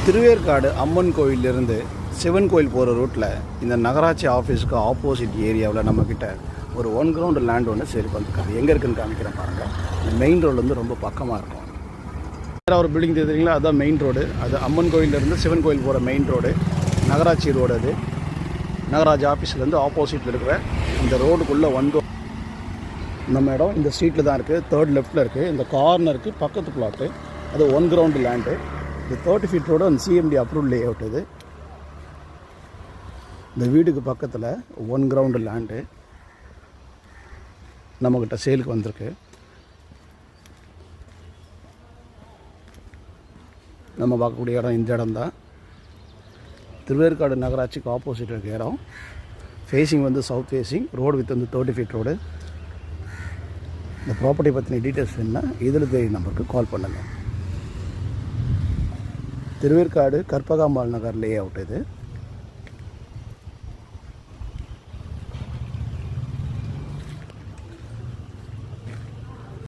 திருவேற்காடு அம்மன் கோயிலிருந்து சிவன் கோயில் போகிற ரூட்டில் இந்த நகராட்சி ஆஃபீஸுக்கு ஆப்போசிட் ஏரியாவில் நம்மக்கிட்ட ஒரு 1 கிரவுண்டு லேண்ட் ஒன்று சேலுக்கு வந்துருக்காது. எங்கே இருக்குன்னு காமிக்கிறேன் பாருங்கள். இந்த மெயின் ரோட்லேருந்து ரொம்ப பக்கமாக இருக்கும். வேறு ஒரு பில்டிங் தெரியுங்களா, அதுதான் மெயின் ரோடு. அது அம்மன் கோயிலேருந்து சிவன் கோயில் போகிற மெயின் ரோடு, நகராட்சி ரோடு. அது நகராட்சி ஆஃபீஸ்லேருந்து ஆப்போசிட்டில் இருக்கிற இந்த ரோடுக்குள்ளே வந்தோம். நம்ம இடம் இந்த ஸ்ட்ரீட்டில் தான் இருக்குது. 3rd லெஃப்ட்டில் இருக்குது. இந்த கார்னருக்கு பக்கத்து பிளாட்டு. அது 1 கிரவுண்டு லேண்டு. இது 30 ஃபீட் ரோடு. அந்த சிஎம்டி அப்ரூவல் லே அவுட். இது இந்த வீடுக்கு பக்கத்தில் 1 கிரவுண்டு லேண்டு நம்மக்கிட்ட சேலுக்கு வந்திருக்கு. நம்ம பார்க்கக்கூடிய இடம் இந்த இடம் தான். திருவேற்காடு நகராட்சிக்கு ஆப்போசிட் இருக்க இடம். ஃபேஸிங் வந்து சவுத் ஃபேஸிங் ரோடு வித் வந்து 30 ஃபீட் ரோடு. இந்த ப்ராப்பர்ட்டி பற்றின டீட்டெயில்ஸ் வேணுன்னா இதில் தெரியும் நம்பருக்கு கால் பண்ணுங்கள். திருவேற்காடு கற்பகாம்பாள் நகர் லே அவுட் இது.